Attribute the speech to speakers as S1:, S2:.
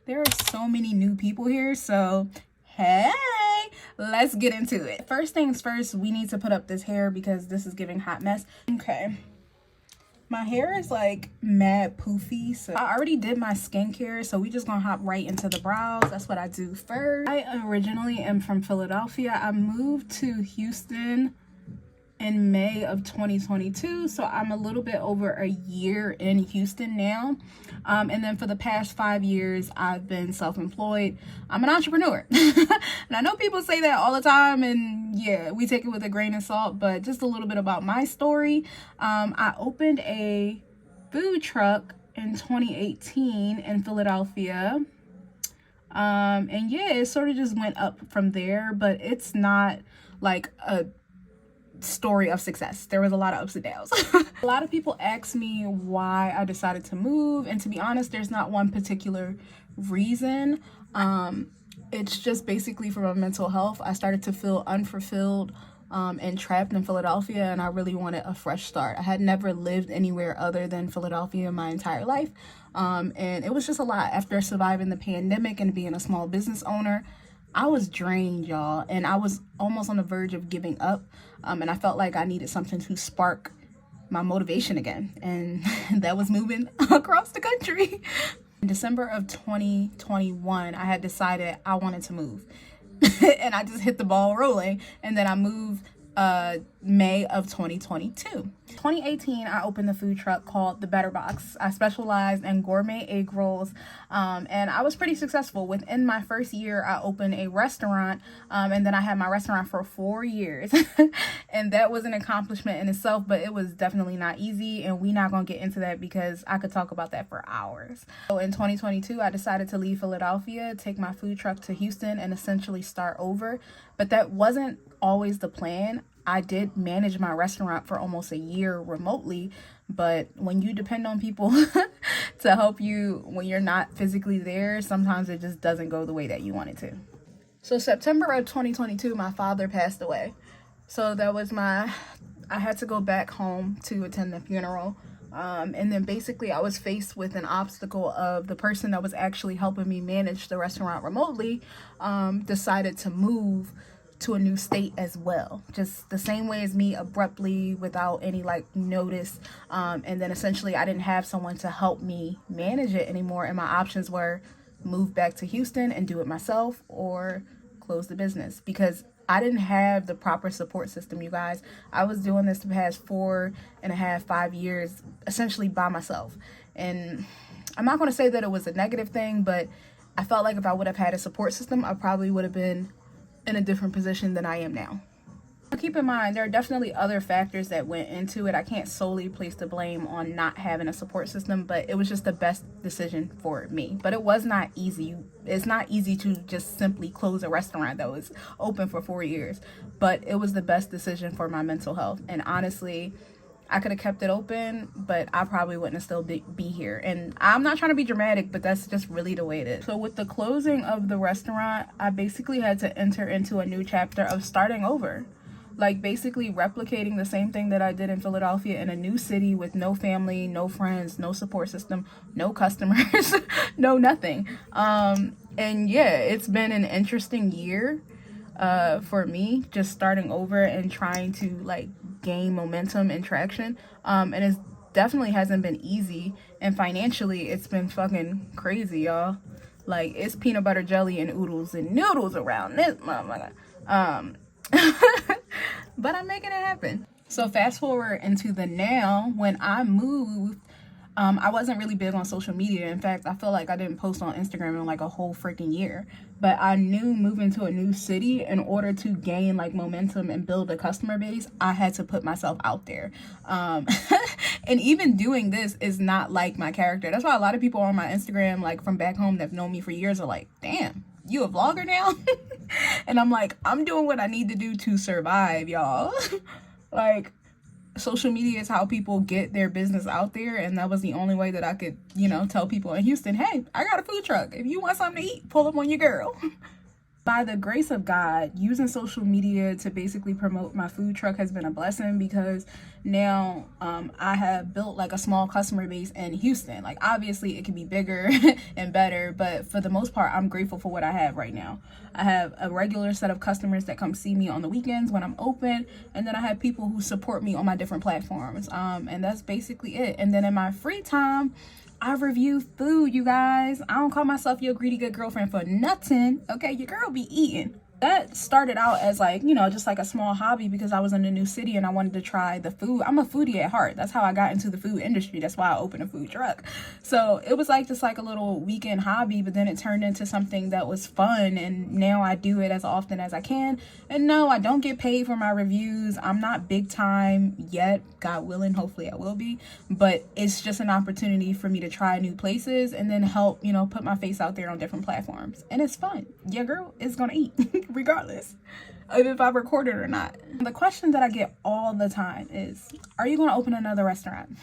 S1: There are so many new people here, so hey, let's get into it. First things first, we need to put up this hair because this is giving hot mess. Okay. My hair is like mad poofy, so I already did my skincare, so we just gonna hop right into the brows. That's what I do first. I originally am from Philadelphia. I moved to Houston in May of 2022, so I'm a little bit over a year in Houston now. And then for the past 5 years, I've been self-employed. I'm an entrepreneur. And I know people say that all the time, and yeah, we take it with a grain of salt, but just a little bit about my story. I opened a food truck in 2018 in Philadelphia. And yeah, it sort of just went up from there, but it's not like a story of success. There was a lot of ups and downs. A lot of people ask me why I decided to move, and to be honest, there's not one particular reason. It's just basically for my mental health. I started to feel unfulfilled and trapped in Philadelphia, and I really wanted a fresh start. I had never lived anywhere other than Philadelphia my entire life, and it was just a lot. After surviving the pandemic and being a small business owner, I was drained, y'all, and I was almost on the verge of giving up, and I felt like I needed something to spark my motivation again, and that was moving across the country. In December of 2021, I had decided I wanted to move, and I just hit the ball rolling, and then I moved May of 2022. 2018, I opened the food truck called The Better Box. I specialized in gourmet egg rolls, and I was pretty successful. Within my first year, I opened a restaurant, and then I had my restaurant for 4 years. And that was an accomplishment in itself, but it was definitely not easy, and we're not going to get into that because I could talk about that for hours. So in 2022, I decided to leave Philadelphia, take my food truck to Houston, and essentially start over. But that wasn't always the plan. I did manage my restaurant for almost a year remotely, but when you depend on people to help you when you're not physically there, sometimes it just doesn't go the way that you want it to. So September of 2022, my father passed away. So that was I had to go back home to attend the funeral. And then basically I was faced with an obstacle of the person that was actually helping me manage the restaurant remotely, decided to move to a new state as well, just the same way as me, abruptly, without any like notice. And then essentially I didn't have someone to help me manage it anymore, and my options were move back to Houston and do it myself or close the business, because I didn't have the proper support system, you guys. I was doing this the past 4.5-5 years essentially by myself, and I'm not going to say that it was a negative thing, but I felt like if I would have had a support system, I probably would have been in a different position than I am now. Keep in mind, there are definitely other factors that went into it. I can't solely place the blame on not having a support system, but it was just the best decision for me. But it was not easy. It's not easy to just simply close a restaurant that was open for 4 years, but it was the best decision for my mental health. And honestly, I could have kept it open, but I probably wouldn't have still be here. And I'm not trying to be dramatic, but that's just really the way it is. So with the closing of the restaurant, I basically had to enter into a new chapter of starting over. Like basically replicating the same thing that I did in Philadelphia in a new city with no family, no friends, no support system, no customers, no nothing. And yeah, it's been an interesting year for me, just starting over and trying to like gain momentum and traction. And it definitely hasn't been easy, and financially it's been fucking crazy, y'all. Like, it's peanut butter jelly and oodles and noodles around this motherfucker. But I'm making it happen. So fast forward into the now. When I moved, I wasn't really big on social media. In fact, I feel like I didn't post on Instagram in like a whole freaking year. But I knew moving to a new city, in order to gain like momentum and build a customer base, I had to put myself out there. And even doing this is not like my character. That's why a lot of people on my Instagram, like from back home that have known me for years, are like, damn, you a vlogger now? And I'm like, I'm doing what I need to do to survive, y'all. Like, social media is how people get their business out there, and that was the only way that I could, tell people in Houston, hey, I got a food truck. If you want something to eat, pull up on your girl. By the grace of God, using social media to basically promote my food truck has been a blessing, because now I have built like a small customer base in Houston. Like, obviously it could be bigger and better, but for the most part, I'm grateful for what I have right now. I have a regular set of customers that come see me on the weekends when I'm open, and then I have people who support me on my different platforms, and that's basically it. And then in my free time, I review food, you guys. I don't call myself your greedy good girlfriend for nothing. Okay, your girl be eating. That started out as like, you know, just like a small hobby because I was in a new city and I wanted to try the food. I'm a foodie at heart. That's how I got into the food industry. That's why I opened a food truck. So it was like just like a little weekend hobby, but then it turned into something that was fun, and now I do it as often as I can. And no, I don't get paid for my reviews. I'm not big time yet. God willing, hopefully I will be. But it's just an opportunity for me to try new places and then help, you know, put my face out there on different platforms. And it's fun. Your girl is gonna eat regardless of if I record it or not. The question that I get all the time is, are you gonna open another restaurant?